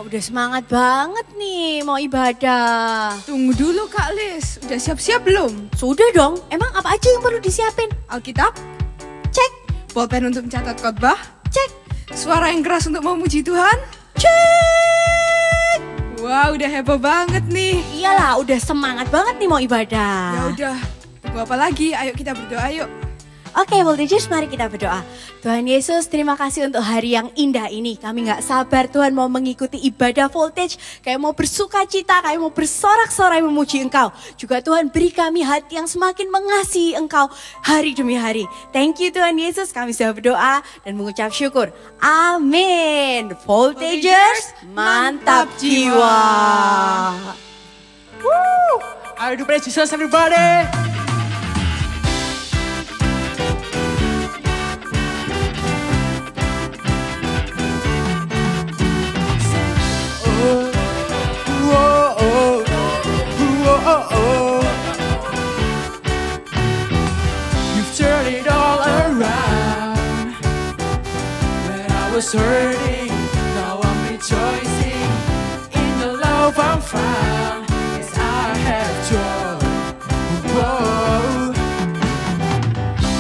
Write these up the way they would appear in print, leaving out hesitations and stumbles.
udah semangat banget nih mau ibadah. Tunggu dulu Kak Lis, udah siap-siap belum? Sudah dong, emang apa aja yang perlu disiapin? Alkitab? Cek, Pulpen untuk mencatat khotbah? cek, Suara yang keras untuk memuji Tuhan? cek. Wah, udah heboh banget nih. Iyalah, udah semangat banget nih mau ibadah. Ya udah, tunggu apa lagi? Ayo kita berdoa yuk. Oke, Voltagers, mari kita berdoa. Tuhan Yesus, terima kasih untuk hari yang indah ini. Kami gak sabar Tuhan mau mengikuti ibadah Voltage. Kayak mau bersuka cita, kayak mau bersorak-sorai memuji Engkau. Juga Tuhan beri kami hati yang semakin mengasihi Engkau hari demi hari. Thank you Tuhan Yesus, kami sudah berdoa dan mengucap syukur. Amin. Voltagers, mantap jiwa. Woo! Ayo do praise Jesus everybody. You've turned it all around. When I was hurting, now I'm rejoicing in the love I'm found. Yes, I have joy. Whoa.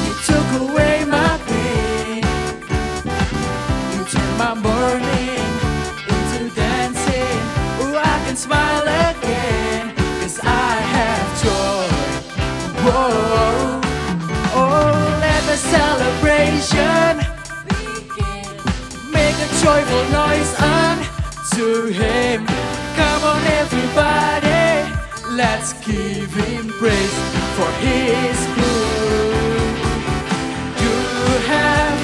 You took away my pain. You turned my mourning into dancing. Oh, I can smile again, 'cause I have joy. Whoa. Oh, let the celebration begin. Make a joyful noise unto Him. Come on everybody, let's give Him praise for His good. You have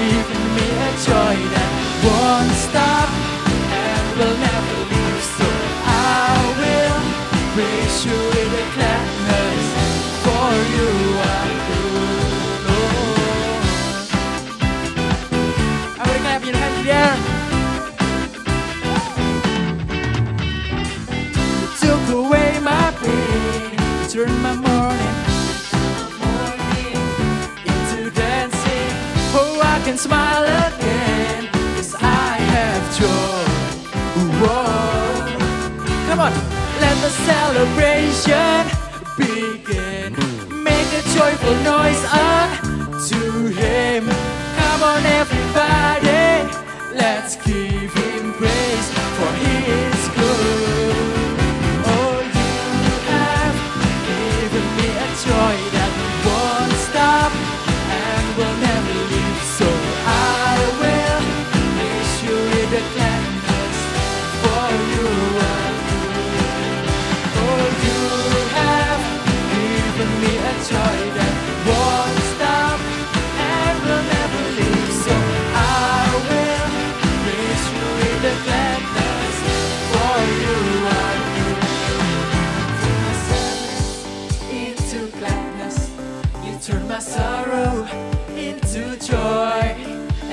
given me a joy that won't stop and will never leave. So I will praise you with a gladness, for you are good, Lord. Everybody clap your hands in the air. You took away my pain, you turned my mourning into dancing. Oh, I can smile again, 'cause I have joy. Whoa. Come on, let the celebration begin. Make a joyful noise unto Him. Come on everybody, let's give Him praise for He is good. Oh, you have given me a joy that won't stop and will never leave. So I will praise you with a gladness, for you are good. Oh, you have given me a joy that won't stop and will never leave. So I will praise you with a gladness, for you are good. My sadness into gladness, you turn my sorrow into joy.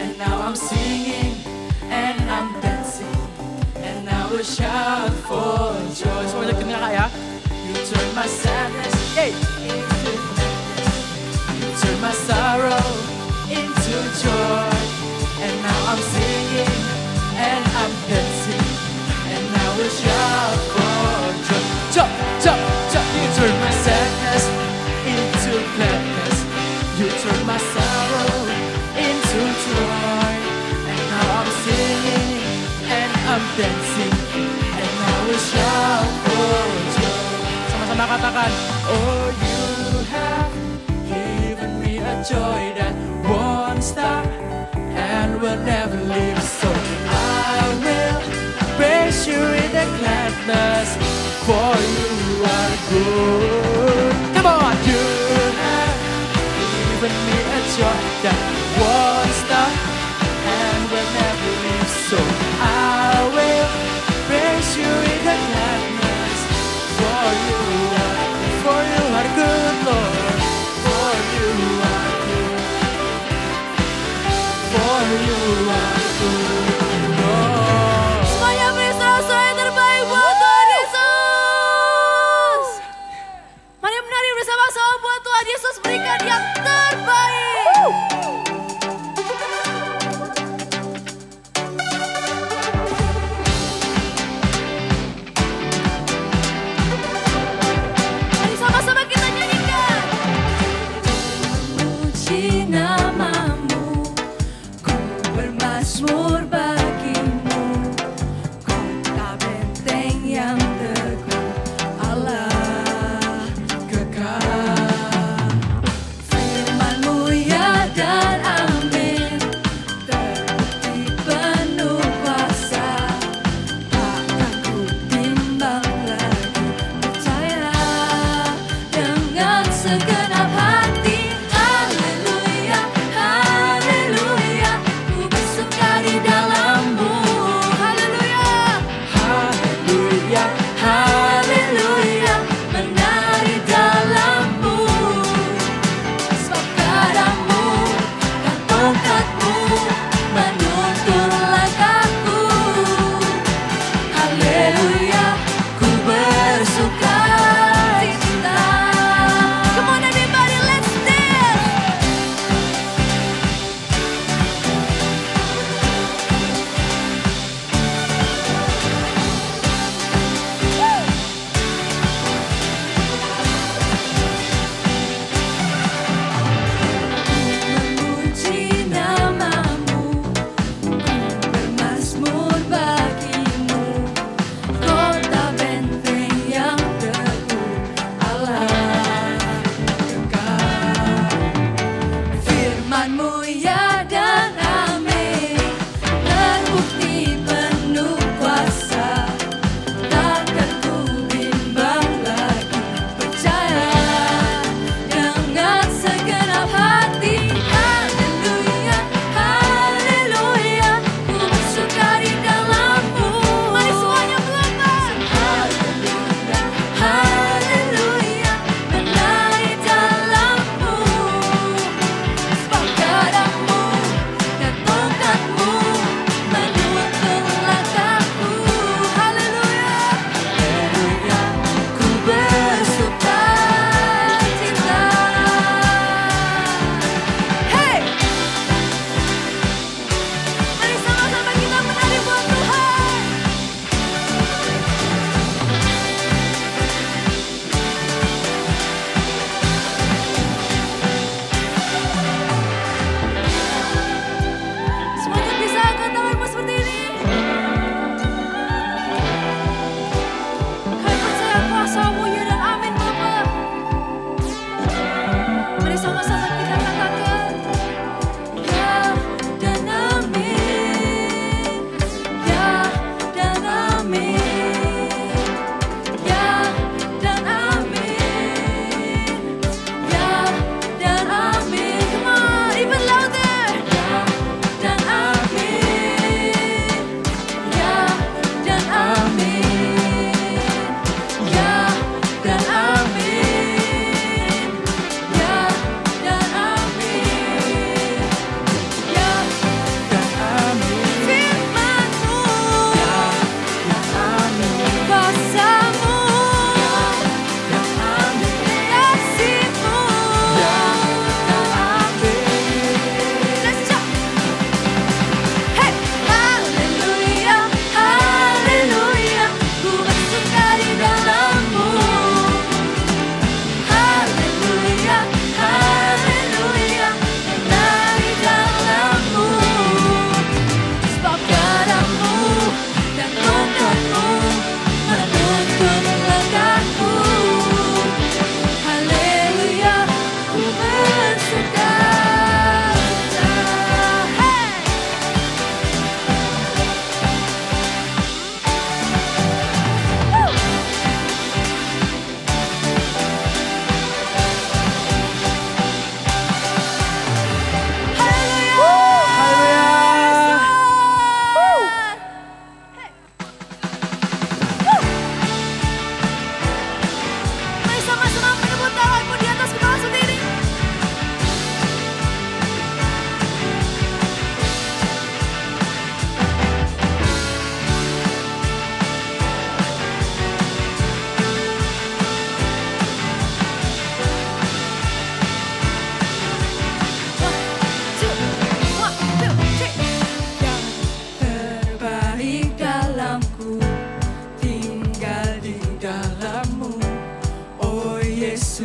And now I'm singing and I'm dancing, and I will shout for joy. Semuanya kena Kak ya. You turn my sadness into gladness. You turn my sorrow into joy. And now I'm singing and I'm dancing, and I will shout for joy. Jump, jump, jump. You turn my sadness into gladness. You turn my sorrow into joy. And now I'm singing and I'm dancing, and I will shout for joy. Sama-sama katakan, oh, you have given me a joy that won't stop and will never leave. So I will praise you with a gladness, for you are good. Come on, you have given me a joy that won't stop and will never leave. So I will praise you with a gladness, for you are good, Lord. For you are good. For you are good, Lord. Semuanya beri sorak-sorai yang terbaik buat Tuhan Yesus. Mari menari bersama-sama buat Tuhan Yesus, berikan yang terbaik.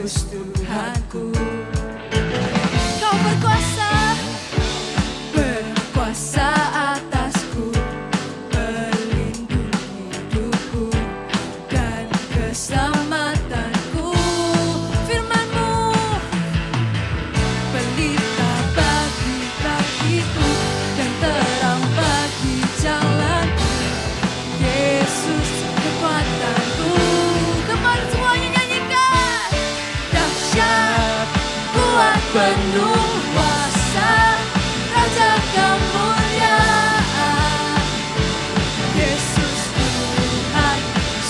Yesus Tuhanku. Kau berkuasa, berkuasa atasku, pelindung hidupku dan keselamatanku. Firman-Mu pelita bagi kakiku dan terang bagi jalanku. Yesus kekuatanku. Kembali semuanya nyanyikan. Dahsyat, kuat, penuh kuasa, Raja kemuliaan. Yesus Tuhan,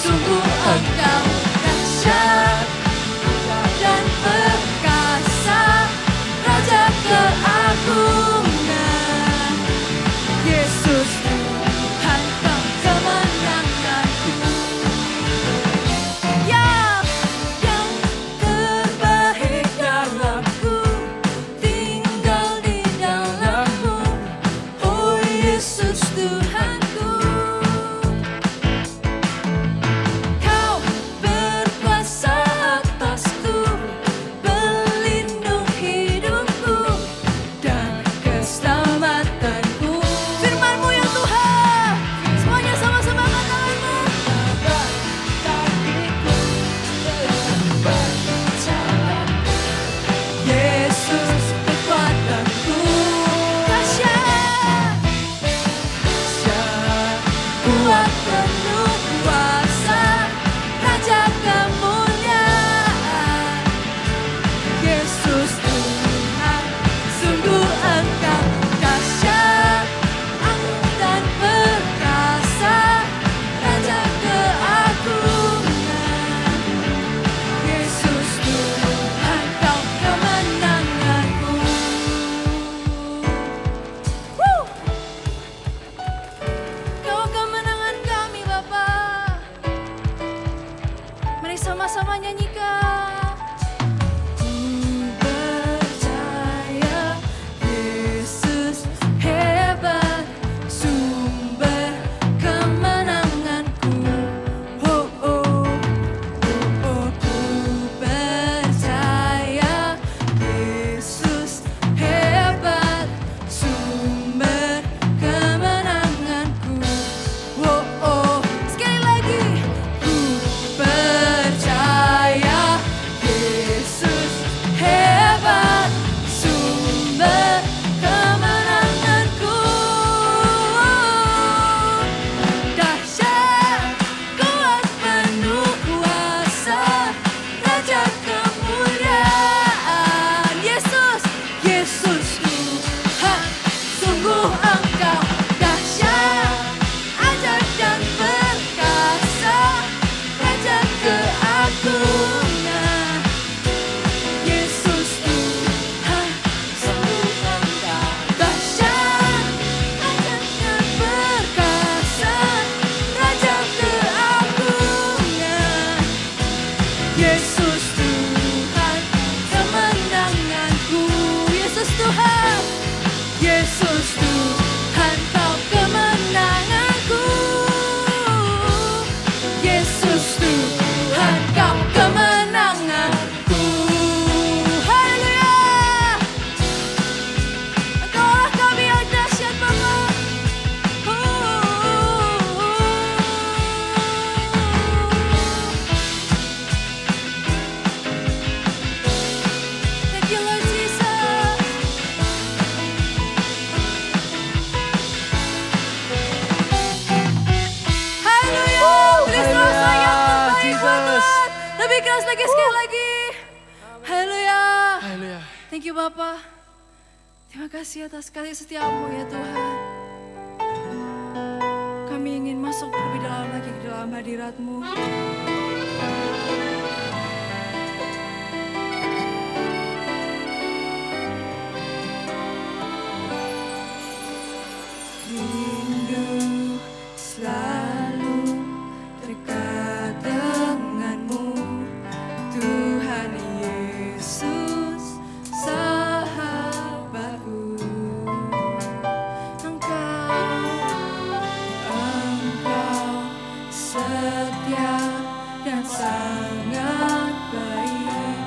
sungguh Engkau dahsyat dan perkasa, Raja keagungan. Yesus Tuhan, Kau kemenanganku. Yang terbaik dalamku, tinggal di dalammu, oh Yesus Tuhanku. Kau berkuasa atasku, pelindung hidupku dan keselamatanku. Firman-Mu ya Tuhan, semuanya sama-sama angkat tanganmu. Yesus kekuatanku. Dahsyat, kuat, penuh kuasa, Raja kemuliaan. Yesus Tuhan, sungguh Engkau dahsyat dan perkasa, Raja keagungan. Yesus Tuhan, Kau kemenanganku. Kau kemenangan kami Bapa. Mari sama-sama nyanyikan. Ku percaya Yesus hebat, sumber kemenanganku. Oh, oh, oh, oh, ku percaya Yesus hebat, sumber kemenanganku. Oh, oh, sekali lagi. Ku percaya Yesus hebat, sumber kemenanganku. Dahsyat, kuat, penuh kuasa, Raja kemuliaan. Yesus, Yesus Tuhan, sungguh Engkau dahsyat, ajaib dan perkasa, Raja keagungan. Yesus Tuhan, sungguh Engkau dahsyat, ajaib dan perkasa, Raja keagungan. Yesus Tuhan, kemenanganku. Yesus Tuhan, Yesus Tuhan, Kau kemenanganku. Yesus Tuhan, Kau kemenanganku. Haleluya. Engkaulah kami yang dahsyat Bapa. Thank you Lord Jesus. Haleluya. Beri suara yang terbaik buat Tuhan. Lebih keras lagi sekali lagi. Haleluya. Haleluya. Thank you Bapa. Terima kasih atas kasih setiamu ya Tuhan. Kami ingin masuk lebih dalam lagi ke dalam hadirat-Mu. Rindu selalu dekat denganmu, Tuhan Yesus sahabatku. Engkau setia dan sangat baik.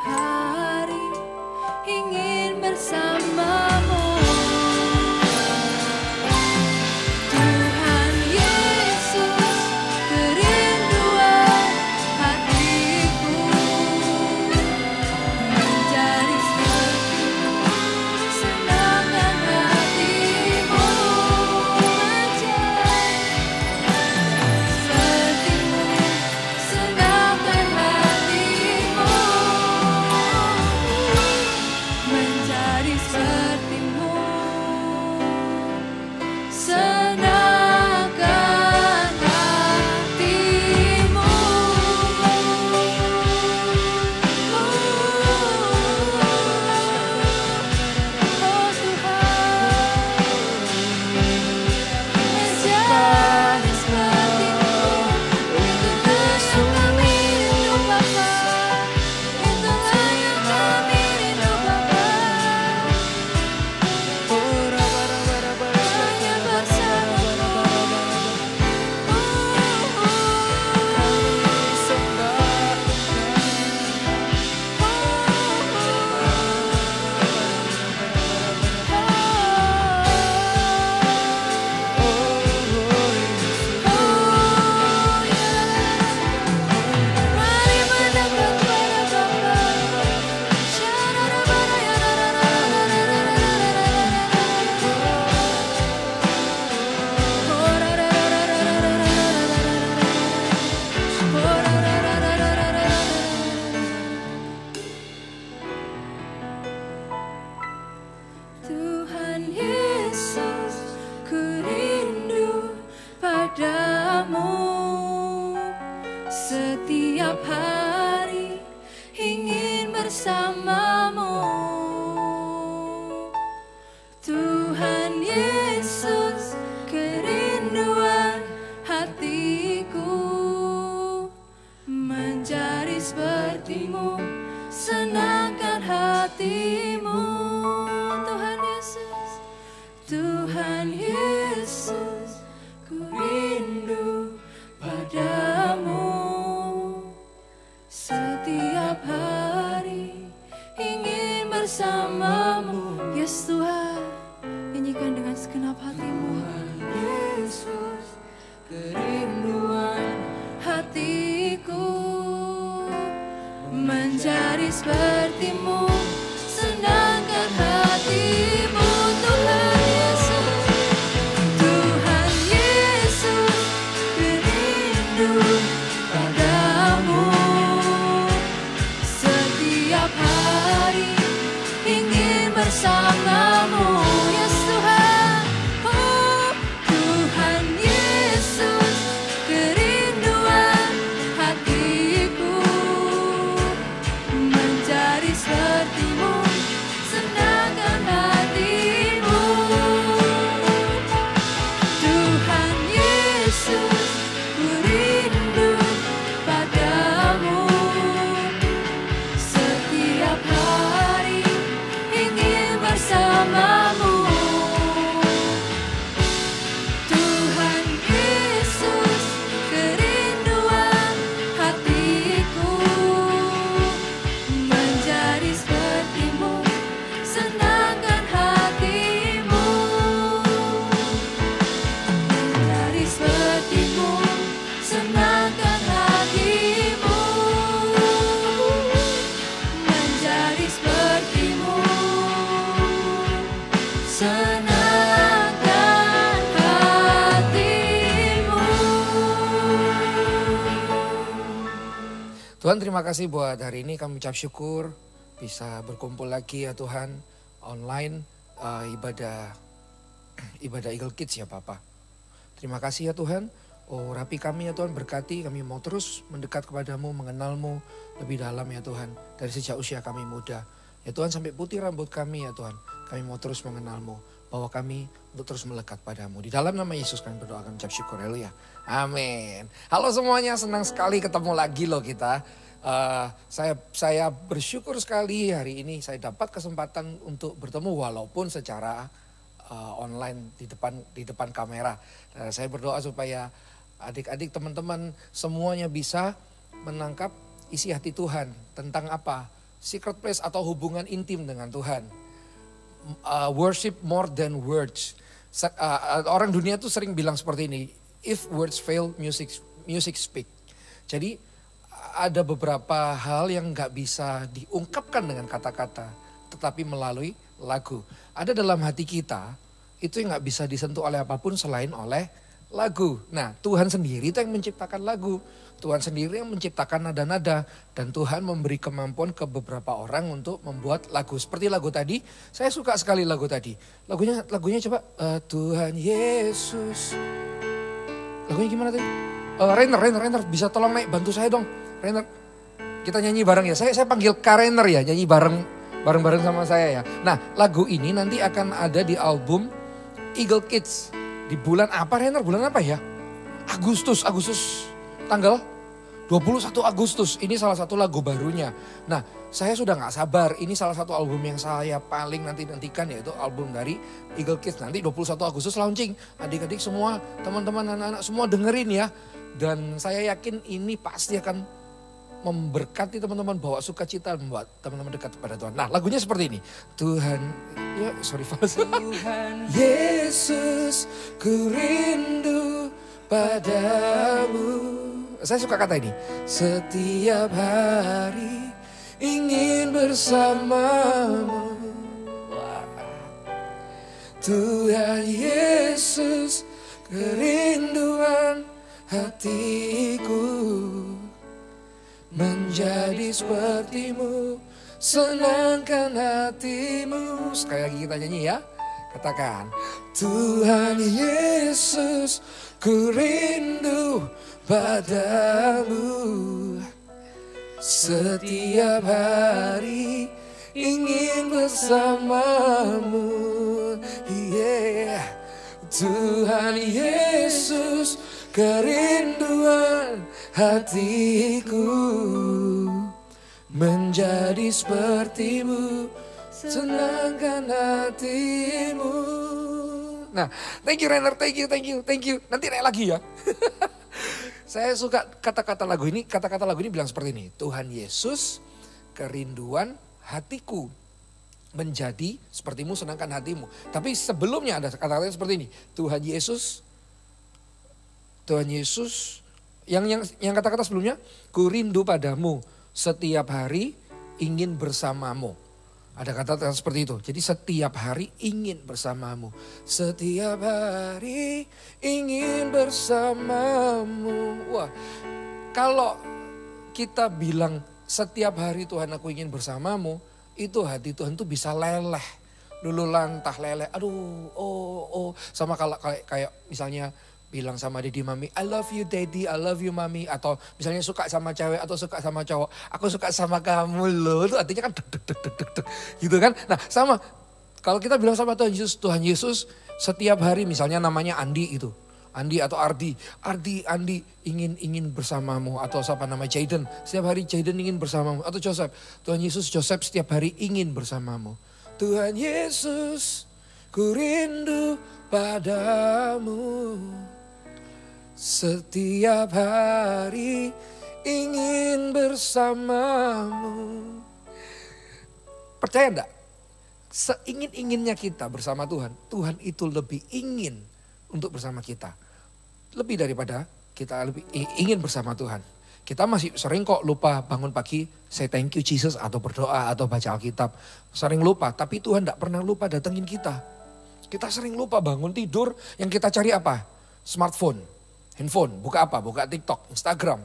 hari ingin bersamamu. Tuhan Yesus, kerinduan hatiku, menjadi sepertimu, senangkan hatimu, sepertimu, senangkan hatimu, menjadi sepertimu, senangkan hatimu. Oh Tuhan, menjadi sepertimu, itulah yang kami rindu Bapa, itulah yang kami rindu Bapa. Hanya bersamamu, mari mendekat pada Tuhan Yesus, ku rindu padamu. Setiap hari ingin bersamamu. Tuhan Yesus, kerinduan hatiku, menjadi sepertimu, senangkan hatimu. Tuhan Yesus, Tuhan Yesus, ku rindu padamu. Setiap hari ingin bersamamu. Yes Tuhan, nyanyikan dengan segenap hatimu. Tuhan Yesus, kerinduan hatiku, menjadi sepertimu, senangkan hatimu. Tuhan Yesus, Tuhan Yesus, kerindu padamu. Setiap hari ingin bersamamu. Yes Tuhan, oh Tuhan Yesus, kerinduan hatiku, menjadi sepertimu, senangkan hatimu. Tuhan Yesus, ku rindu padamu. Setiap hari ingin bersamamu. Tuhan Yesus, kerinduan hatiku, menjadi sepertimu, senangkan hatimu, menjadi sepertimu, senangkan hatimu, menjadi sepertimu, senangkan hatimu. Tuhan, terima kasih buat hari ini, kami ucap syukur bisa berkumpul lagi ya Tuhan, online ibadah Eagle Kids ya Papa. Terima kasih ya Tuhan. Oh, rapi kami ya Tuhan, berkati kami mau terus mendekat kepadamu, mengenalmu lebih dalam ya Tuhan. Dari sejak usia kami muda. Ya Tuhan, sampai putih rambut kami ya Tuhan. Kami mau terus mengenalmu. Bawa kami untuk terus melekat padamu. Di dalam nama Yesus kami berdoakan, ucap syukur. Haleluya. Amin. Halo semuanya, senang sekali ketemu lagi loh kita. Saya bersyukur sekali hari ini saya dapat kesempatan untuk bertemu walaupun secara online di depan kamera. Saya berdoa supaya adik-adik, teman-teman semuanya bisa menangkap isi hati Tuhan tentang apa secret place atau hubungan intim dengan Tuhan. Worship more than words. Orang dunia tuh sering bilang seperti ini, if words fail, music speak. Jadi ada beberapa hal yang gak bisa diungkapkan dengan kata-kata, tetapi melalui lagu. Ada dalam hati kita, itu yang gak bisa disentuh oleh apapun selain oleh lagu. Nah, Tuhan sendiri itu yang menciptakan lagu. Tuhan sendiri yang menciptakan nada-nada. Dan Tuhan memberi kemampuan ke beberapa orang untuk membuat lagu. Seperti lagu tadi, saya suka sekali lagu tadi. Lagunya coba, Tuhan Yesus. Lagunya gimana tadi? Rainer, bisa tolong naik bantu saya dong. Rainer, kita nyanyi bareng ya. Saya panggil Kak Rainer ya, nyanyi bareng sama saya ya. Nah, lagu ini nanti akan ada di album Eagle Kids. Di bulan apa Rainer? Bulan apa ya? Agustus tanggal 21 Agustus. Ini salah satu lagu barunya. Nah, saya sudah gak sabar. Ini salah satu album yang saya paling nantikan, yaitu album dari Eagle Kids. Nanti 21 Agustus launching. Adik-adik semua, teman-teman, anak-anak semua dengerin ya. Dan saya yakin ini pasti akan memberkati teman-teman, bawa sukacita, membuat teman-teman dekat kepada Tuhan. Nah, lagunya seperti ini. Tuhan Yesus, ku rindu padamu. Saya suka kata ini. Setiap hari ingin bersamamu. Tuhan Yesus, kerinduan hatiku menjadi sepertimu, senangkan hatimu. Sekali lagi kita nyanyi ya. Katakan, Tuhan Yesus, ku rindu padamu. Setiap hari ingin bersamamu. Yeah. Tuhan Yesus, kerinduan hatiku menjadi sepertimu, senangkan hatimu. Nah, thank you Rainer, thank you. Nanti naik lagi ya. Saya suka kata-kata lagu ini. Kata-kata lagu ini bilang seperti ini. Tuhan Yesus, kerinduan hatiku menjadi sepertimu, senangkan hatimu. Tapi sebelumnya ada kata-kata seperti ini. Tuhan Yesus, yang kata-kata sebelumnya, ku rindu padamu, setiap hari ingin bersamamu. Ada kata-kata seperti itu. Jadi setiap hari ingin bersamamu. Setiap hari ingin bersamamu. Wah, kalau kita bilang setiap hari Tuhan aku ingin bersamamu, itu hati Tuhan tuh bisa leleh. Lulu lantah leleh. Aduh, sama kalau kayak misalnya bilang sama daddy mami, I love you daddy, I love you mami. Atau misalnya suka sama cewek atau suka sama cowok, aku suka sama kamu loh. Itu artinya kan deg. Gitu kan. Nah sama, kalau kita bilang sama Tuhan Yesus setiap hari, misalnya namanya Andi itu. Andi atau Andi ingin bersamamu. Atau siapa nama Jaden, setiap hari Jaden ingin bersamamu. Atau Joseph, Tuhan Yesus, Joseph setiap hari ingin bersamamu. Tuhan Yesus, ku rindu padamu. Setiap hari ingin bersamamu. Percaya enggak? Seingin-inginnya kita bersama Tuhan, Tuhan itu lebih ingin untuk bersama kita. Lebih daripada kita lebih ingin bersama Tuhan. Kita masih sering kok lupa bangun pagi, say thank you Jesus, atau berdoa, atau baca Alkitab. Sering lupa, tapi Tuhan enggak pernah lupa datengin kita. Kita sering lupa bangun tidur, yang kita cari apa? Smartphone, handphone, buka apa? Buka TikTok, Instagram,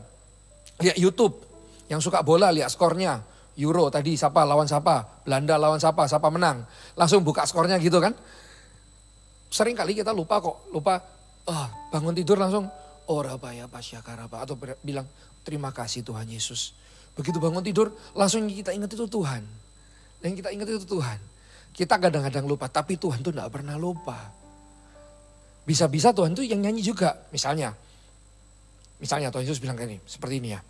lihat YouTube. Yang suka bola lihat skornya, Euro tadi siapa lawan siapa, Belanda lawan siapa menang. Langsung buka skornya gitu kan. Sering kali kita lupa bangun tidur langsung, Rabaya Pasyakaraba, atau bilang terima kasih Tuhan Yesus. Begitu bangun tidur langsung kita ingat itu Tuhan. Yang kita ingat itu Tuhan. Kita kadang-kadang lupa, tapi Tuhan tuh gak pernah lupa. Bisa-bisa Tuhan tuh yang nyanyi juga. Misalnya Tuhan Yesus bilang kayak ini, seperti ini ya.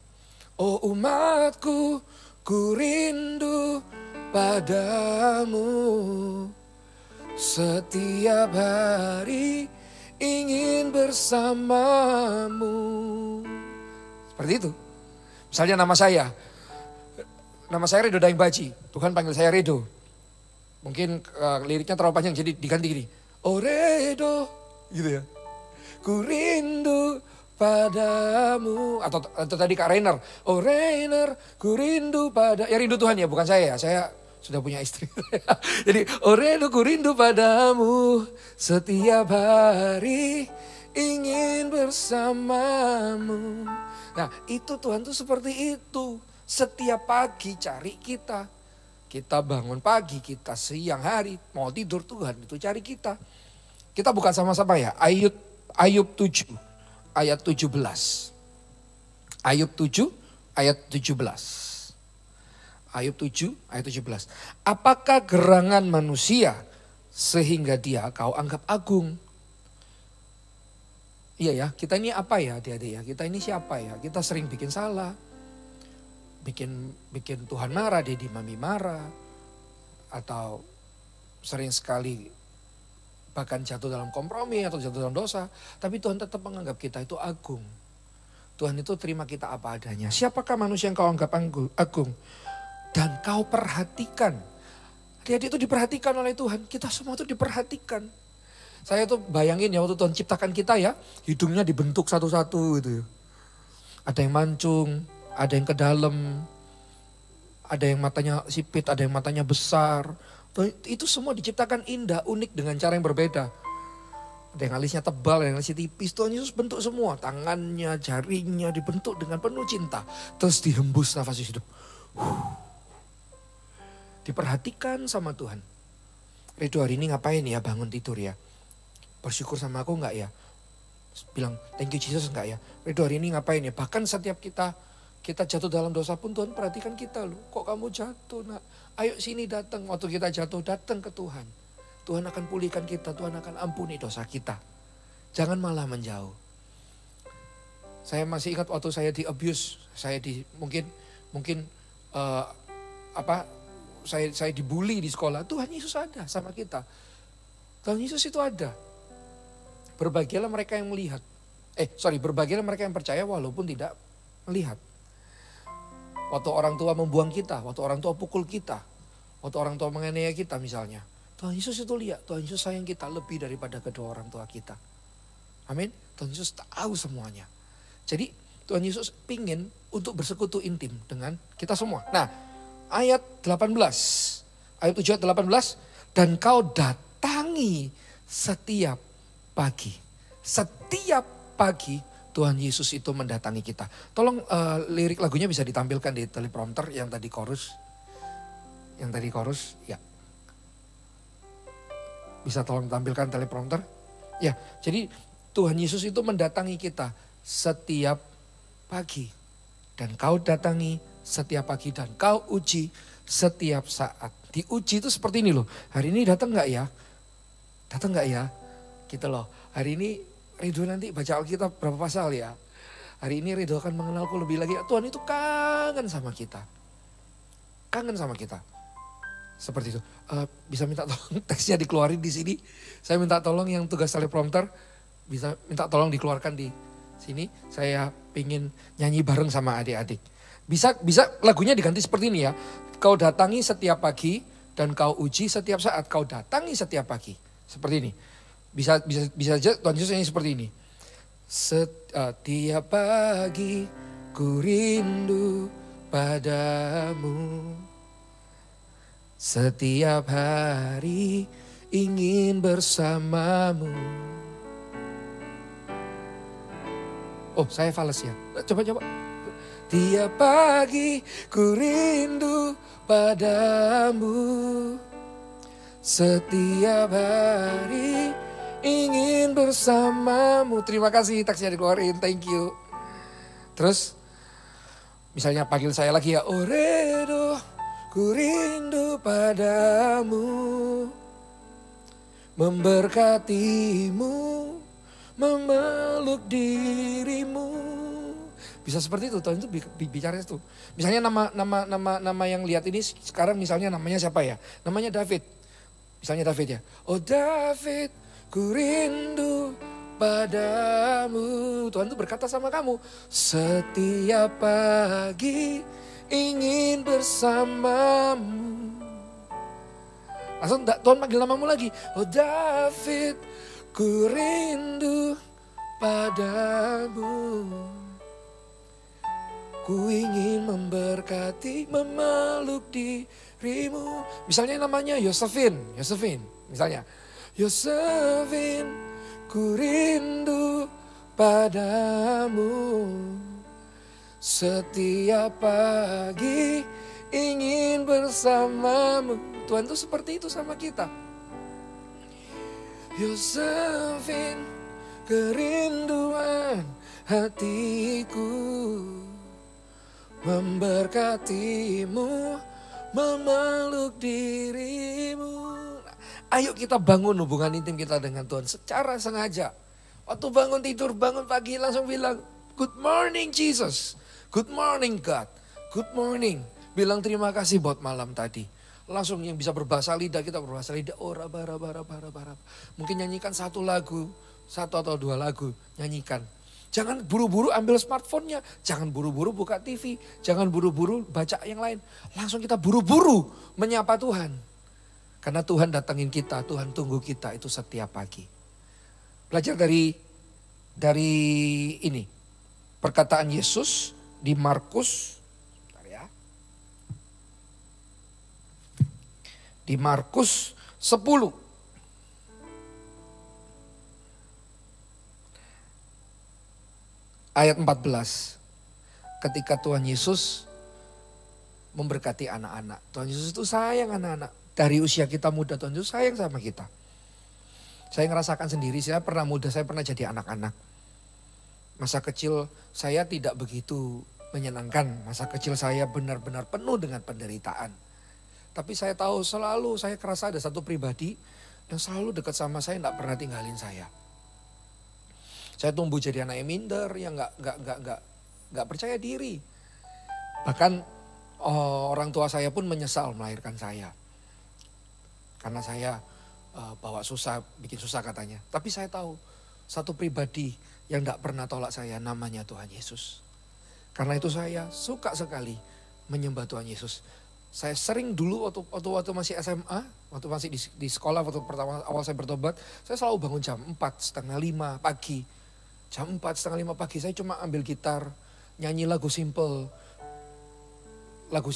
Oh umatku, ku rindu padamu. Setiap hari ingin bersamamu. Seperti itu. Misalnya nama nama saya Redo Daeng Baji. Tuhan panggil saya Redo. Mungkin liriknya terlalu panjang jadi diganti gini. Oh Redo, gitu ya. Ku rindu padamu. Atau tadi Kak Rainer. Oh Rainer, ku rindu pada. Ya rindu Tuhan ya, bukan saya ya. Saya sudah punya istri. Jadi, oh Redo, ku rindu padamu. Setiap hari ingin bersamamu. Nah itu Tuhan tuh seperti itu. Setiap pagi cari kita. Kita bangun pagi, kita siang hari. Mau tidur Tuhan itu cari kita. Kita bukan sama-sama ya. Ayub 7 ayat 17. Ayub 7 ayat 17. Ayub 7 ayat 17. Apakah gerangan manusia sehingga dia kau anggap agung? Iya ya, kita ini apa ya adik-adik ya? Kita ini siapa ya? Kita sering bikin salah. Bikin Tuhan marah, Dedi Mami marah. Atau sering sekali bahkan jatuh dalam kompromi atau jatuh dalam dosa. Tapi Tuhan tetap menganggap kita itu agung. Tuhan itu terima kita apa adanya. Siapakah manusia yang kau anggap agung? Dan kau perhatikan. Adik-adik itu diperhatikan oleh Tuhan. Kita semua itu diperhatikan. Saya tuh bayangin ya waktu Tuhan ciptakan kita ya. Hidungnya dibentuk satu-satu gitu ya. Ada yang mancung, ada yang ke dalam. Ada yang matanya sipit, ada yang matanya besar. Itu semua diciptakan indah, unik dengan cara yang berbeda. Ada yang alisnya tebal, ada yang alisnya tipis. Tuhan Yesus bentuk semua. Tangannya, jarinya dibentuk dengan penuh cinta. Terus dihembus nafas hidup. Diperhatikan sama Tuhan. Redo hari ini ngapain ya bangun tidur ya? Bersyukur sama aku enggak ya? Bilang thank you Jesus enggak ya? Redo hari ini ngapain ya? Bahkan setiap kita jatuh dalam dosa pun Tuhan perhatikan kita loh. Kok kamu jatuh nak? Ayo sini datang. Waktu kita jatuh datang ke Tuhan. Tuhan akan pulihkan kita. Tuhan akan ampuni dosa kita. Jangan malah menjauh. Saya masih ingat waktu saya di abuse. Saya saya dibully di sekolah. Tuhan Yesus ada sama kita. Tuhan Yesus itu ada. Berbahagialah mereka yang melihat. Berbahagialah mereka yang percaya walaupun tidak melihat. Waktu orang tua membuang kita, waktu orang tua pukul kita, waktu orang tua menganiaya kita misalnya. Tuhan Yesus itu lihat, Tuhan Yesus sayang kita lebih daripada kedua orang tua kita. Amin. Tuhan Yesus tahu semuanya. Jadi Tuhan Yesus pingin untuk bersekutu intim dengan kita semua. Nah ayat 18, ayat 7 ayat 18. Dan kau datangi setiap pagi. Setiap pagi Tuhan Yesus itu mendatangi kita. Tolong lirik lagunya bisa ditampilkan di teleprompter yang tadi chorus. Yang tadi chorus, ya. Bisa tolong tampilkan teleprompter? Ya, jadi Tuhan Yesus itu mendatangi kita setiap pagi. Dan kau datangi setiap pagi dan kau uji setiap saat. Diuji itu seperti ini loh. Hari ini datang gak ya? Datang gak ya? Gitu loh. Hari ini Ridho nanti baca Alkitab berapa pasal ya. Hari ini Ridho akan mengenalku lebih lagi. Tuhan itu kangen sama kita. Kangen sama kita. Seperti itu. Bisa minta tolong teksnya dikeluarin di sini. Saya minta tolong yang tugas teleprompter. Bisa minta tolong dikeluarkan di sini. Saya pingin nyanyi bareng sama adik-adik. Bisa lagunya diganti seperti ini ya. Kau datangi setiap pagi dan kau uji setiap saat. Kau datangi setiap pagi. Seperti ini. Bisa aja Tuhan Yesus ini seperti ini. Setiap pagi ku rindu padamu. Setiap hari ingin bersamamu. Oh saya fales ya. Coba. Tiap pagi ku rindu padamu. Setiap hari ingin bersamamu. Terima kasih teksnya dikeluarin, thank you. Terus misalnya panggil saya lagi ya. Oh Redo, ku rindu padamu. Memberkatimu, memeluk dirimu. Bisa seperti itu, Tuhan itu bicara itu. Misalnya nama yang lihat ini sekarang misalnya namanya siapa ya? Namanya David. Misalnya David ya. Oh David, ku rindu padamu. Tuhan itu berkata sama kamu. Setiap pagi ingin bersamamu. Langsung Tuhan panggil namamu lagi. Oh David, ku rindu padamu. Ku ingin memberkati, memeluk dirimu. Misalnya namanya Yosefin misalnya. Yosefin, ku rindu padamu. Setiap pagi ingin bersamamu. Tuhan tuh seperti itu sama kita. Yosefin, kerinduan hatiku, memberkatimu, memeluk dirimu. Ayo kita bangun hubungan intim kita dengan Tuhan secara sengaja. Waktu bangun tidur, bangun pagi langsung bilang, good morning Jesus, good morning God, good morning. Bilang terima kasih buat malam tadi. Langsung yang bisa berbahasa lidah, kita berbahasa lidah. Ora bara bara bara bara. Mungkin nyanyikan satu lagu, satu atau dua lagu, nyanyikan. Jangan buru-buru ambil smartphone-nya, jangan buru-buru buka TV, jangan buru-buru baca yang lain. Langsung kita buru-buru menyapa Tuhan. Karena Tuhan datangin kita, Tuhan tunggu kita itu setiap pagi. Belajar dari ini, perkataan Yesus di Markus. Di Markus 10. Ayat 14. Ketika Tuhan Yesus memberkati anak-anak. Tuhan Yesus itu sayang anak-anak. Dari usia kita muda, Tuhan Yesus sayang sama kita. Saya ngerasakan sendiri, saya pernah muda, saya pernah jadi anak-anak. Masa kecil saya tidak begitu menyenangkan. Masa kecil saya benar-benar penuh dengan penderitaan. Tapi saya tahu selalu, saya kerasa ada satu pribadi yang selalu dekat sama saya, tidak pernah tinggalin saya. Saya tumbuh jadi anak yang minder, yang nggak percaya diri. Bahkan orang tua saya pun menyesal melahirkan saya. Karena saya bawa susah, bikin susah katanya. Tapi saya tahu satu pribadi yang tidak pernah tolak saya, namanya Tuhan Yesus. Karena itu saya suka sekali menyembah Tuhan Yesus. Saya sering dulu waktu masih SMA, waktu masih di sekolah, waktu pertama awal saya bertobat, saya selalu bangun jam 4:30 pagi. Jam 4:30 pagi saya cuma ambil gitar, nyanyi lagu simple, lagu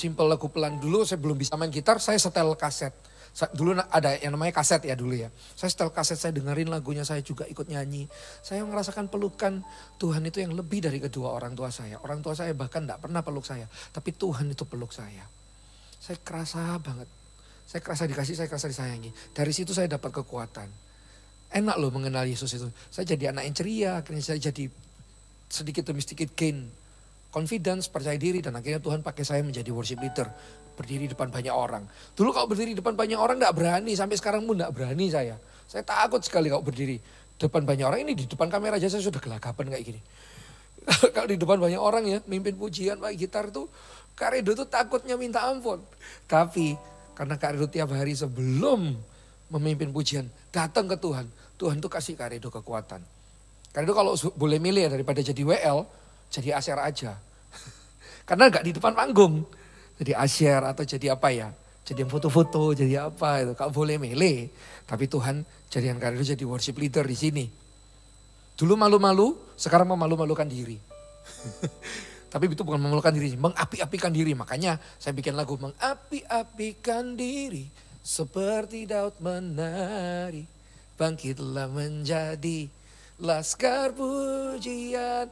pelan. Dulu saya belum bisa main gitar, saya setel kaset. Dulu ada yang namanya kaset ya dulu ya. Saya setel kaset, saya dengerin lagunya, saya juga ikut nyanyi. Saya merasakan pelukan Tuhan itu yang lebih dari kedua orang tua saya. Orang tua saya bahkan tidak pernah peluk saya, tapi Tuhan itu peluk saya. Saya kerasa banget. Saya kerasa dikasih, saya kerasa disayangi. Dari situ saya dapat kekuatan. Enak loh mengenal Yesus itu. Saya jadi anak yang ceria, akhirnya saya jadi sedikit demi sedikit gain confidence, percaya diri. Dan akhirnya Tuhan pakai saya menjadi worship leader. Berdiri depan banyak orang. Dulu kalau berdiri depan banyak orang gak berani. Sampai sekarang pun gak berani saya. Saya takut sekali kalau berdiri depan banyak orang. Ini di depan kamera aja saya sudah gelagapan kayak gini. Kalau di depan banyak orang ya, mimpin pujian pakai gitar tuh, Kak Redo tuh takutnya minta ampun. Tapi karena Kak Redo tiap hari sebelum memimpin pujian datang ke Tuhan. Tuhan tuh kasih Kak Redo kekuatan. Kak Redo kalau boleh milih ya, daripada jadi WL, jadi ASR aja. Karena gak di depan panggung. Jadi ASR atau jadi apa ya. Jadi yang foto-foto, jadi apa itu. Kak boleh milih. Tapi Tuhan jadikan Kak Redo jadi worship leader di sini. Dulu malu-malu, sekarang memalu-malukan diri. Tapi itu bukan memalukan diri, mengapi-apikan diri. Makanya saya bikin lagu mengapi-apikan diri. Seperti Daud menari, bangkitlah menjadi laskar pujian.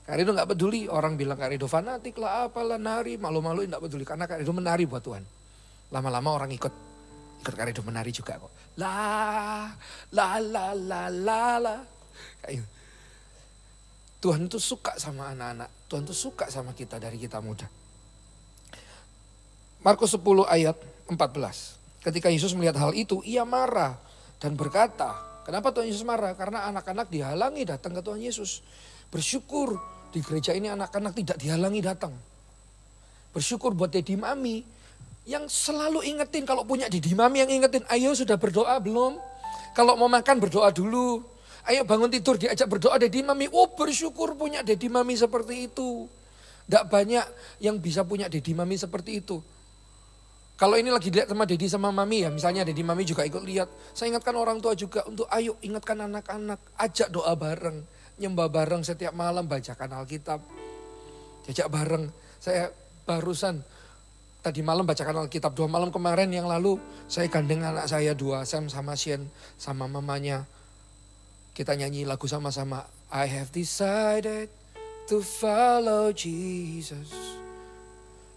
Kak Redo gak peduli, orang bilang Kak Redo fanatik lah, apalah nari, malu-maluin gak peduli. Karena Kak Redo menari buat Tuhan. Lama-lama orang ikut Kak Redo menari juga kok. La, la, la, la, la, la. Kayak gitu. Tuhan itu suka sama anak-anak. Tuhan itu suka sama kita dari kita muda. Markus 10 ayat 14. Ketika Yesus melihat hal itu, ia marah dan berkata, kenapa Tuhan Yesus marah? Karena anak-anak dihalangi datang ke Tuhan Yesus. Bersyukur di gereja ini anak-anak tidak dihalangi datang. Bersyukur buat Dedi Mami yang selalu ingetin, kalau punya Dedi Mami yang ingetin, ayo sudah berdoa belum? Kalau mau makan berdoa dulu. Ayo bangun tidur diajak berdoa Dedi Mami. Oh bersyukur punya Dedi Mami seperti itu. Tidak banyak yang bisa punya Dedi Mami seperti itu. Kalau ini lagi lihat sama Dedi sama Mami ya, misalnya Dedi Mami juga ikut lihat. Saya ingatkan orang tua juga untuk ayo ingatkan anak-anak, ajak doa bareng, nyembah bareng setiap malam, bacakan Alkitab. Jajak bareng. Saya barusan tadi malam bacakan Alkitab, 2 malam kemarin yang lalu saya gandeng anak saya 2, Sam sama Shen sama mamanya. Kita nyanyi lagu sama-sama. I have decided to follow Jesus.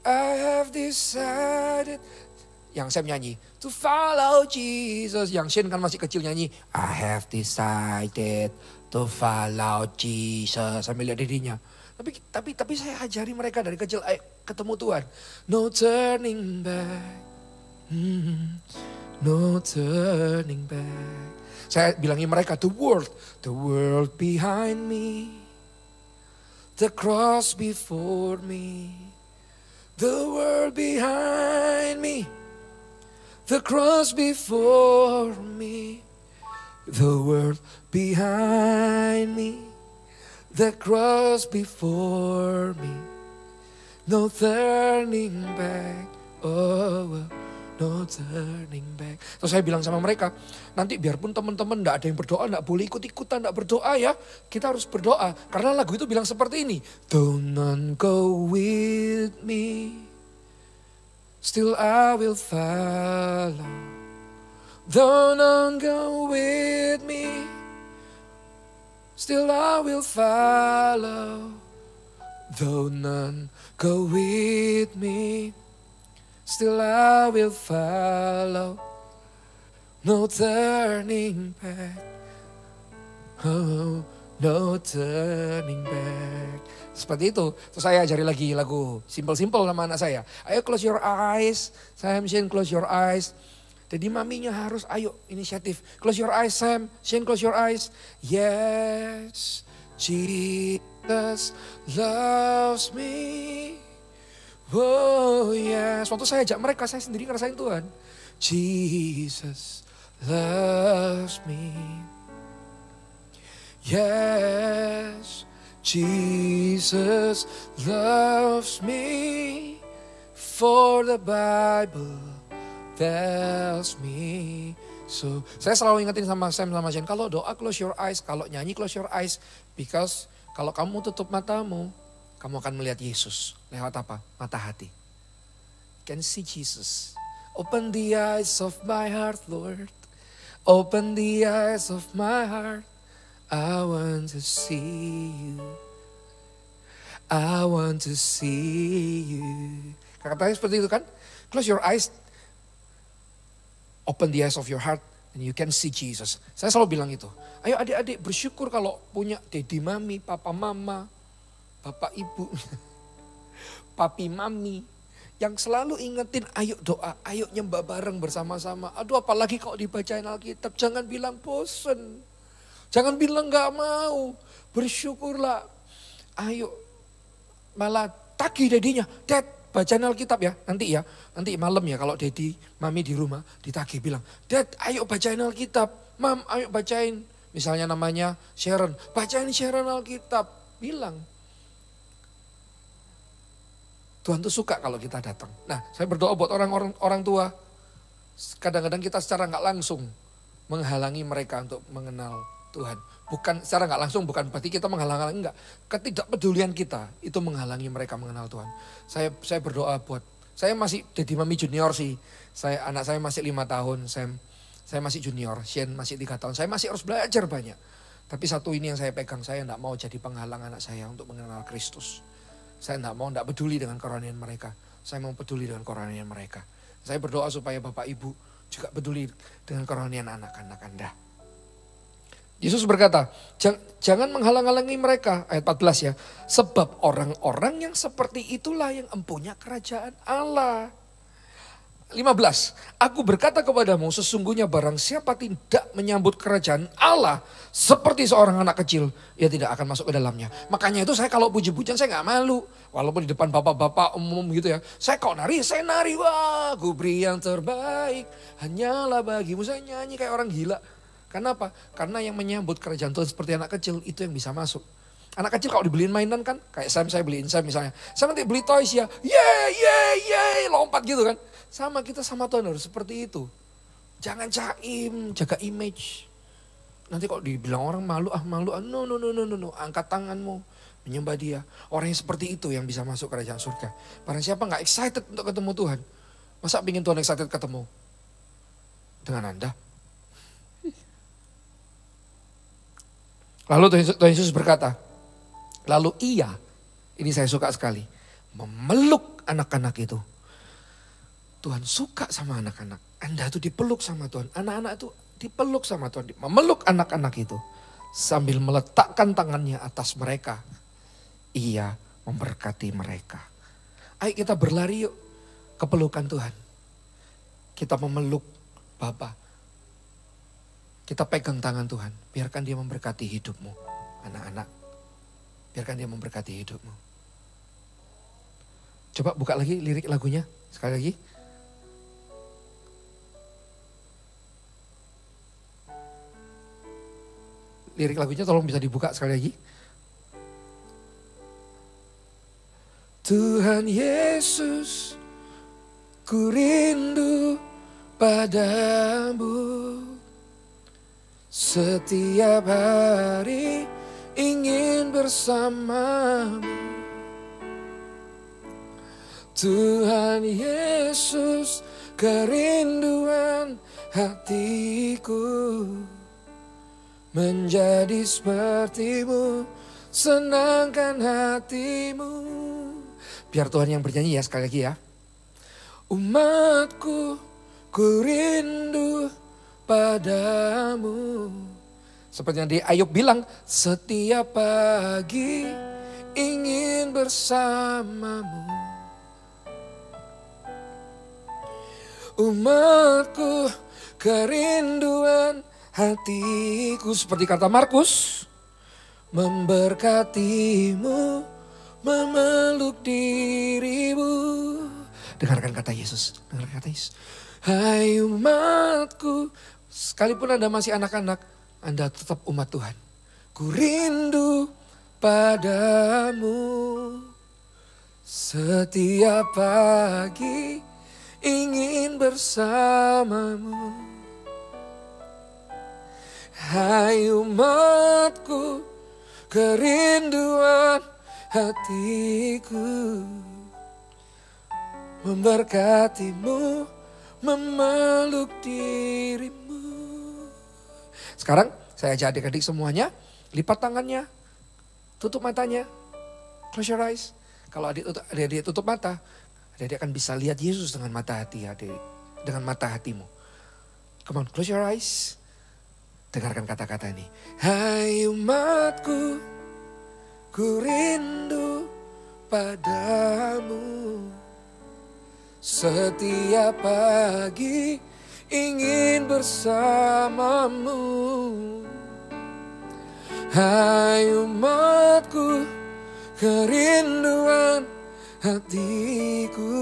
I have decided. Yang Sam nyanyi, to follow Jesus. Yang Shen kan masih kecil nyanyi, I have decided to follow Jesus. Sambil lihat dedinya. Tapi saya ajari mereka dari kecil, ayo ketemu Tuhan. No turning back. No turning back. Saya bilangin mereka, the world behind me. The cross before me. The world behind me, the cross before me, the world behind me, the cross before me, no turning back, oh, no turning back. Terus saya bilang sama mereka, nanti biarpun teman-teman enggak ada yang berdoa, enggak boleh ikut-ikutan, enggak berdoa ya. Kita harus berdoa, karena lagu itu bilang seperti ini. Though none go with me, still I will follow. Though none go with me, still I will follow. Though none go with me, still I will follow. No turning back. Oh, no turning back. Seperti itu. Terus saya ajari lagi lagu simple-simple sama anak saya. Ayo close your eyes. Sam, Shane close your eyes. Jadi maminya harus ayo inisiatif. Close your eyes Sam, Shane close your eyes. Yes, Jesus loves me. Oh yes, waktu saya ajak mereka, saya sendiri ngerasain Tuhan. Jesus loves me. Yes, Jesus loves me. For the Bible tells me so. Saya selalu ingetin sama Sam sama Jen, kalau doa close your eyes, kalau nyanyi close your eyes. Because kalau kamu tutup matamu, kamu akan melihat Yesus. Lewat apa? Mata hati. Can see Jesus. Open the eyes of my heart, Lord. Open the eyes of my heart. I want to see you. I want to see you. Katanya seperti itu kan? Close your eyes. Open the eyes of your heart. And you can see Jesus. Saya selalu bilang itu. Ayo adik-adik bersyukur kalau punya daddy mami, papa mama, bapak ibu, papi mami. Yang selalu ingetin ayo doa, ayo nyembah bareng bersama-sama. Aduh apalagi kalau dibacain Alkitab, jangan bilang bosen. Jangan bilang gak mau, bersyukurlah. Ayo, malah tagih dedinya, Dad bacain Alkitab ya, nanti malam ya kalau Dedi, Mami di rumah ditagih bilang, Dad ayo bacain Alkitab, Mam ayo bacain. Misalnya namanya Sharon, bacain Sharon Alkitab, bilang. Tuhan tuh suka kalau kita datang. Nah, saya berdoa buat orang tua. Kadang-kadang kita secara nggak langsung menghalangi mereka untuk mengenal Tuhan. Bukan secara nggak langsung, bukan berarti kita menghalangi, enggak. Ketidakpedulian kita itu menghalangi mereka mengenal Tuhan. Saya berdoa buat, saya masih Daddy Mami junior sih. Anak saya masih 5 tahun, saya masih junior, Shane masih 3 tahun. Saya masih harus belajar banyak. Tapi satu ini yang saya pegang, saya enggak mau jadi penghalang anak saya untuk mengenal Kristus. Saya enggak peduli dengan kerohanian mereka. Saya mau peduli dengan kerohanian mereka. Saya berdoa supaya Bapak Ibu juga peduli dengan kerohanian anak-anak Anda. Yesus berkata, jangan menghalang-halangi mereka, ayat 14 ya. Sebab orang-orang yang seperti itulah yang empunya kerajaan Allah. 15, aku berkata kepadamu sesungguhnya barang siapa tidak menyambut kerajaan Allah seperti seorang anak kecil, ia tidak akan masuk ke dalamnya. Makanya itu saya kalau puji-pujian saya gak malu. Walaupun di depan bapak-bapak umum gitu ya. Saya kok nari, saya nari. Wah, ku beri yang terbaik hanyalah bagimu. Saya nyanyi kayak orang gila. Karena apa? Karena yang menyambut kerajaan Tuhan seperti anak kecil itu yang bisa masuk. Anak kecil kalau dibeliin mainan kan, kayak saya beliin Sam misalnya. Saya nanti beli toys ya, yeay, lompat gitu kan. Sama kita sama Tuhan harus seperti itu. Jangan jaim, jaga image. Nanti kalau dibilang orang malu, no. Angkat tanganmu, menyembah dia. Orang yang seperti itu yang bisa masuk kerajaan surga. Barang siapa gak excited untuk ketemu Tuhan. Masa pingin Tuhan excited ketemu dengan Anda? Lalu Tuhan Yesus berkata, lalu ia, ini saya suka sekali, memeluk anak-anak itu. Tuhan suka sama anak-anak. Anda itu dipeluk sama Tuhan. Anak-anak itu dipeluk sama Tuhan. Memeluk anak-anak itu. Sambil meletakkan tangannya atas mereka. Ia memberkati mereka. Ayo kita berlari yuk ke pelukan Tuhan. Kita memeluk Bapa. Kita pegang tangan Tuhan. Biarkan dia memberkati hidupmu. Anak-anak. Biarkan dia memberkati hidupmu. Coba buka lagi lirik lagunya. Sekali lagi. Lirik lagunya tolong bisa dibuka sekali lagi. Tuhan Yesus, ku rindu padamu. Setiap hari ingin bersamamu. Tuhan Yesus, kerinduan hatiku. Menjadi sepertimu, senangkan hatimu. Biar Tuhan yang bernyanyi ya sekali lagi ya. Umatku, ku rindu padamu. Seperti yang di Ayub bilang, setiap pagi ingin bersamamu. Umatku, kerinduan hatiku, seperti kata Markus, memberkatimu, memeluk dirimu. Dengarkan kata Yesus, dengarkan kata Yesus. Hai umatku, sekalipun Anda masih anak-anak, Anda tetap umat Tuhan. Ku rindu padamu. Setiap pagi ingin bersamamu. Hai umatku, kerinduan hatiku. Memberkatimu, memeluk dirimu. Sekarang saya ajak adik-adik semuanya, lipat tangannya, tutup matanya, close your eyes. Kalau adik-adik tutup mata, adik-adik akan bisa lihat Yesus dengan mata hati adik, dengan mata hatimu. Come on, close your eyes. Dengarkan kata-kata ini. Hai umatku, ku rindu padamu. Setiap pagi ingin bersamamu. Hai umatku, kerinduan hatiku.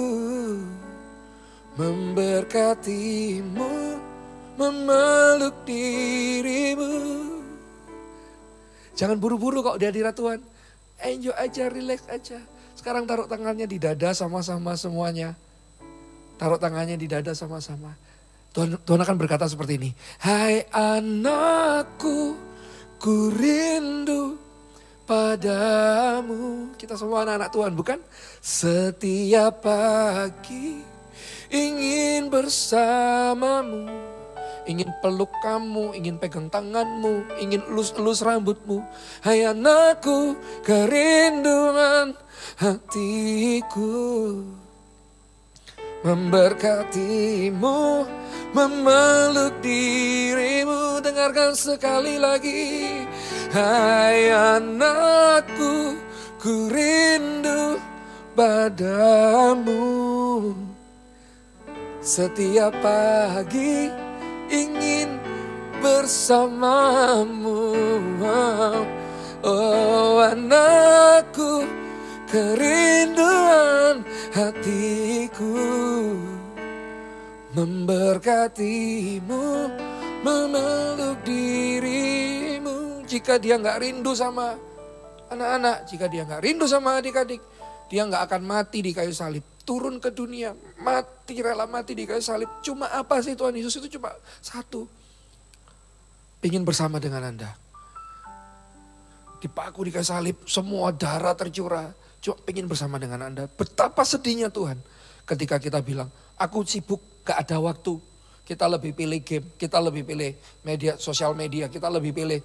Memberkatimu, memeluk dirimu. Jangan buru-buru kok di hadirat Tuhan. Enjoy aja, relax aja. Sekarang taruh tangannya di dada sama-sama semuanya. Taruh tangannya di dada sama-sama. Tuhan akan berkata seperti ini. Hai anakku, ku rindu padamu. Kita semua anak-anak Tuhan bukan? Setiap pagi ingin bersamamu. Ingin peluk kamu, ingin pegang tanganmu, ingin elus-elus rambutmu. Hai anakku, kerinduan hatiku. Memberkatimu, memeluk dirimu. Dengarkan sekali lagi. Hai anakku, ku rindu padamu. Setiap pagi ingin bersamamu. Oh anakku, kerinduan hatiku. Memberkatimu, memeluk dirimu. Jika dia gak rindu sama Anak-anak, jika dia nggak rindu sama adik-adik, dia nggak akan mati di kayu salib. Turun ke dunia, mati, rela mati di kayu salib. Cuma apa sih Tuhan Yesus itu cuma satu. Ingin bersama dengan Anda. Dipaku di kayu salib, semua darah tercurah. Cuma ingin bersama dengan Anda. Betapa sedihnya Tuhan ketika kita bilang, aku sibuk, gak ada waktu. Kita lebih pilih game, kita lebih pilih media, sosial media, kita lebih pilih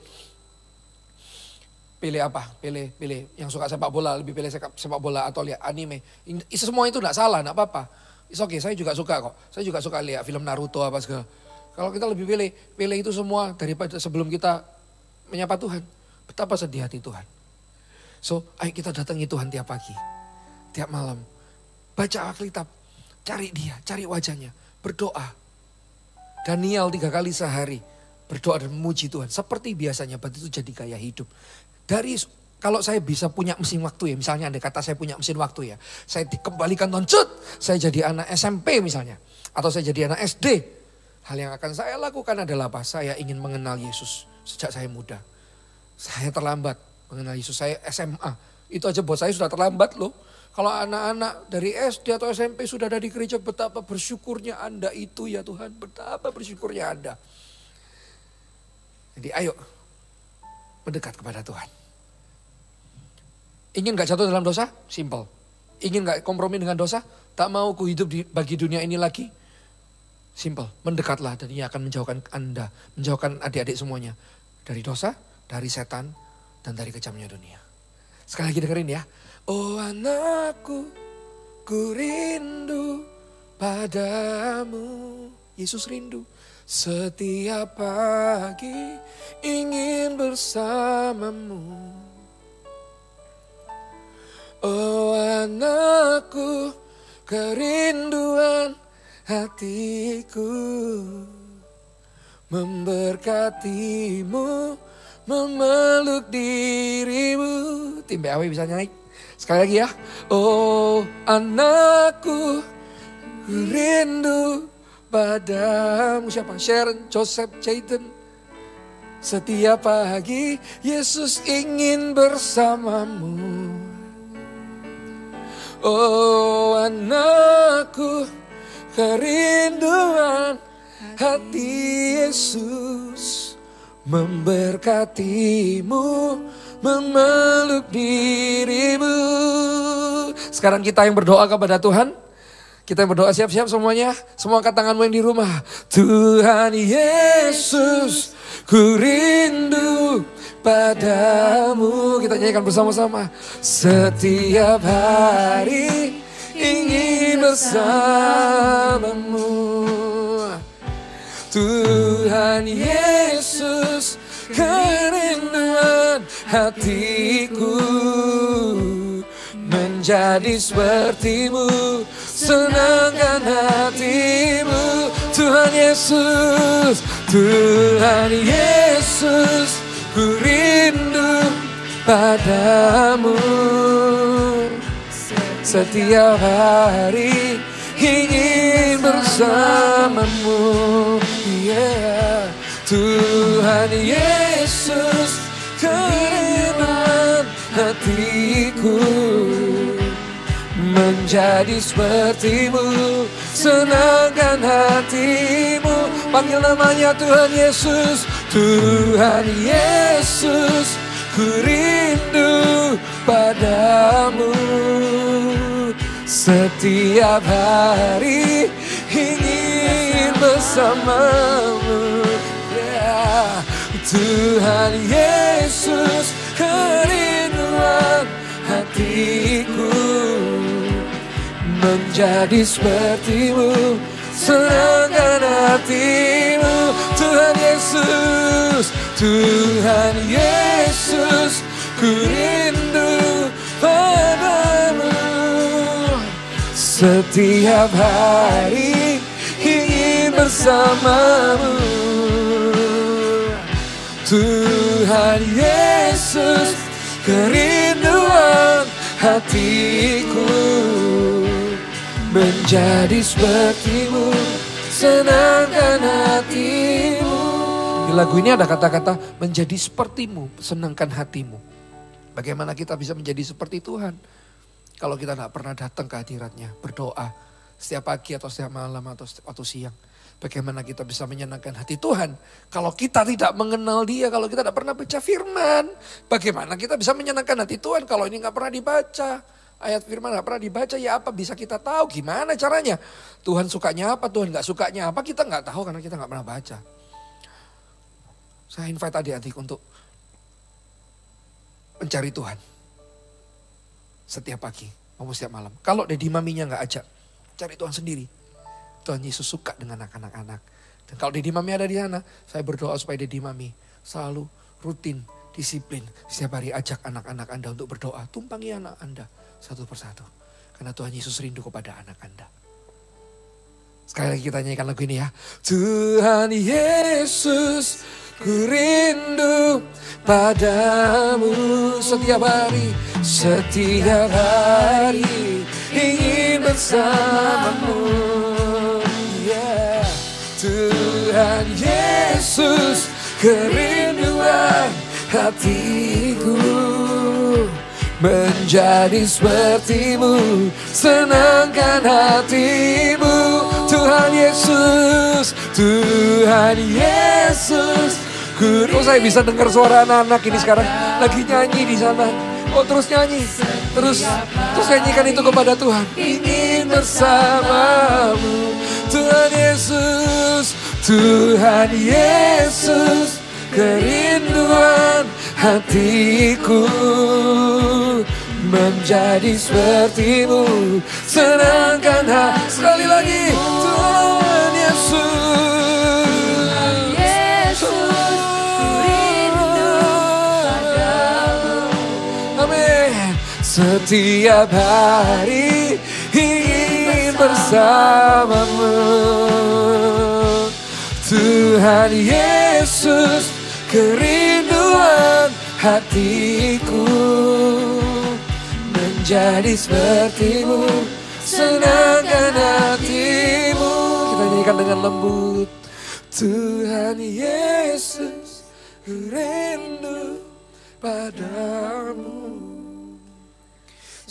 apa? Pilih yang suka sepak bola, lebih pilih sepak bola atau lihat anime. Semua itu enggak salah, enggak apa-apa. It's okay, saya juga suka kok. Saya juga suka lihat film Naruto apa segala. Kalau kita lebih pilih itu semua daripada sebelum kita menyapa Tuhan. Betapa sedih hati Tuhan. So, ayo kita datangi Tuhan tiap pagi, tiap malam. Baca Alkitab, cari dia, cari wajahnya, berdoa. Daniel 3 kali sehari berdoa dan memuji Tuhan. Seperti biasanya, berarti itu jadi gaya hidup. Kalau saya bisa punya mesin waktu ya, misalnya andai kata saya punya mesin waktu ya. Saya dikembalikan Tuhan, saya jadi anak SMP misalnya. Atau saya jadi anak SD. Hal yang akan saya lakukan adalah apa? Saya ingin mengenal Yesus sejak saya muda. Saya terlambat mengenal Yesus, saya SMA. Itu aja buat saya sudah terlambat loh. Kalau anak-anak dari SD atau SMP sudah ada di gereja, betapa bersyukurnya Anda itu ya Tuhan. Betapa bersyukurnya Anda. Jadi ayo mendekat kepada Tuhan. Ingin gak jatuh dalam dosa? Simple. Ingin gak kompromi dengan dosa? Tak mau ku hidup bagi dunia ini lagi? Simple. Mendekatlah dan ia akan menjauhkan Anda, menjauhkan adik-adik semuanya. Dari dosa, dari setan, dan dari kejamnya dunia. Sekali lagi dengerin ya. Oh anakku, ku rindu padamu. Yesus rindu. Setiap pagi ingin bersamamu. Oh anakku, kerinduan hatiku. Memberkatimu, memeluk dirimu. Tim BAW bisa naik. Sekali lagi ya. Oh anakku, rindu padamu. Siapa? Sharon, Joseph, Jayden. Setiap pagi Yesus ingin bersamamu. Oh anakku, kerinduan hati Yesus. Memberkatimu, memeluk dirimu. Sekarang kita yang berdoa kepada Tuhan. Kita yang berdoa, siap-siap semuanya. Semua angkat tanganmu yang di rumah. Tuhan Yesus, ku rindu padamu. Kita nyanyikan bersama-sama. Setiap hari ingin bersamamu. Tuhan Yesus, kerinduan hatiku. Menjadi sepertimu, senangkan hatimu. Tuhan Yesus, Tuhan Yesus, ku rindu padamu. Setiap hari ingin bersamamu. Yeah. Tuhan Yesus, kerinduan hatiku. Menjadi sepertimu, senangkan hatimu. Panggil namanya Tuhan Yesus. Tuhan Yesus, ku rindu padamu. Setiap hari ingin bersamamu. Yeah. Tuhan Yesus, kerinduan hatiku. Menjadi sepertimu, senangkan hatimu. Tuhan Yesus, Tuhan Yesus, ku rindu padamu. Setiap hari ingin bersamamu. Tuhan Yesus, kerinduan hatiku. Menjadi sepertimu, senangkan hatimu. Di lagu ini ada kata-kata menjadi sepertimu, senangkan hatimu. Bagaimana kita bisa menjadi seperti Tuhan kalau kita tidak pernah datang ke hadirat-Nya, berdoa setiap pagi atau setiap malam atau siang. Bagaimana kita bisa menyenangkan hati Tuhan kalau kita tidak mengenal Dia, kalau kita tidak pernah baca firman. Bagaimana kita bisa menyenangkan hati Tuhan kalau ini nggak pernah dibaca. Ayat firman nggak pernah dibaca, ya apa bisa kita tahu gimana caranya? Tuhan sukanya apa, Tuhan nggak sukanya apa, kita nggak tahu karena kita nggak pernah baca. Saya invite adik-adik untuk mencari Tuhan setiap pagi maupun setiap malam. Kalau daddy maminya nggak ajak, cari Tuhan sendiri. Tuhan Yesus suka dengan anak-anak. Dan kalau daddy mami ada di sana, saya berdoa supaya daddy mami selalu rutin, disiplin. Setiap hari ajak anak-anak Anda untuk berdoa. Tumpangi anak Anda satu persatu. Karena Tuhan Yesus rindu kepada anak Anda. Sekali lagi kita nyanyikan lagu ini ya. Tuhan Yesus, ku rindu padamu setiap hari. Setiap hari ingin bersamamu. Tuhan Yesus, kerinduan hatiku menjadi sepertimu, senangkan hatimu. Tuhan Yesus, Tuhan Yesus. Oh, saya bisa dengar suara anak-anak ini sekarang lagi nyanyi di sana. Oh, terus nyanyi, terus nyanyikan itu kepada Tuhan. Ingin bersamamu, Tuhan Yesus, Tuhan Yesus, kerinduan hatiku menjadi sepertimu, senangkan hati. Sekali lagi, Tuhan Yesus, amin. Setiap hari ingin bersamamu, Tuhan Yesus, kerinduan hatiku menjadi sepertimu, senangkan hatimu. Kita nyanyikan dengan lembut. Tuhan Yesus, rindu padamu.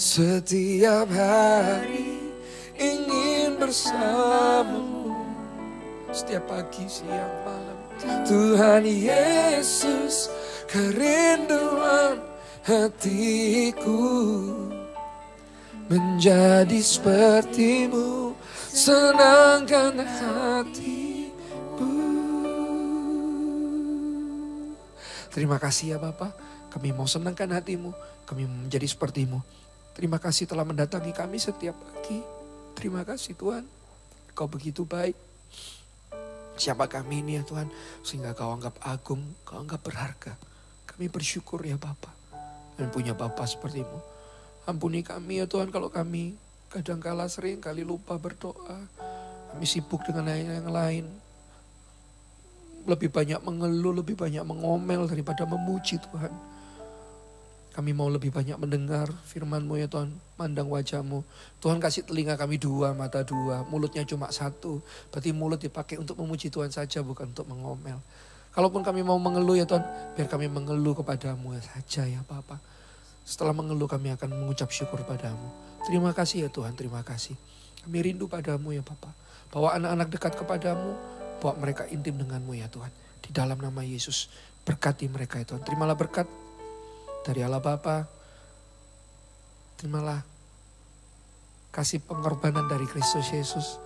Setiap hari ingin bersamamu. Setiap pagi, siang, malam. Tuhan Yesus, kerinduan hatiku menjadi sepertimu, senangkan hatimu. Terima kasih ya Bapa, kami mau senangkan hatimu, kami mau menjadi sepertimu. Terima kasih telah mendatangi kami setiap pagi. Terima kasih Tuhan, Kau begitu baik. Siapa kami ini ya Tuhan, sehingga Kau anggap agung, Kau anggap berharga. Kami bersyukur ya Bapa, dan punya Bapa sepertimu. Ampuni kami ya Tuhan kalau kami kadangkala sering kali lupa berdoa. Kami sibuk dengan yang lain. Lebih banyak mengeluh, lebih banyak mengomel daripada memuji Tuhan. Kami mau lebih banyak mendengar firman-Mu ya Tuhan, mandang wajah-Mu. Tuhan kasih telinga kami 2, mata 2, mulutnya cuma 1. Berarti mulut dipakai untuk memuji Tuhan saja, bukan untuk mengomel. Kalaupun kami mau mengeluh ya Tuhan, biar kami mengeluh kepadamu saja ya Bapa. Setelah mengeluh kami akan mengucap syukur padamu. Terima kasih ya Tuhan, terima kasih. Kami rindu padamu ya Bapa. Bawa anak-anak dekat kepadamu, bawa mereka intim denganmu ya Tuhan. Di dalam nama Yesus, berkati mereka ya Tuhan. Terimalah berkat dari Allah Bapa. Terimalah kasih pengorbanan dari Kristus Yesus.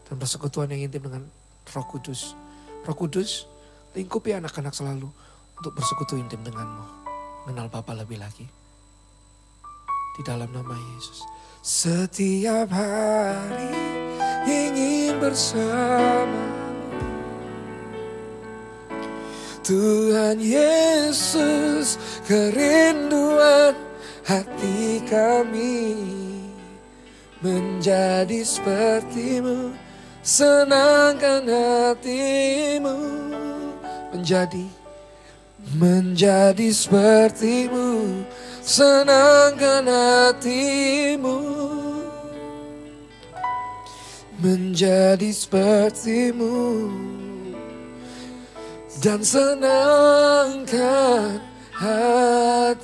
Dan persekutuan yang intim dengan Roh Kudus. Roh Kudus, lingkupi anak-anak selalu untuk bersekutu intim denganmu. Mengenal Bapa lebih lagi. Di dalam nama Yesus. Setiap hari ingin bersama Tuhan Yesus, kerinduan hati kami menjadi sepertimu, senangkan hatimu, menjadi sepertimu, senangkan hatimu, menjadi sepertimu, dan senangkan hatimu.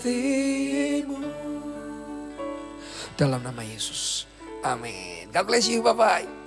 Dalam nama Yesus. Amin. God bless you. Bye-bye.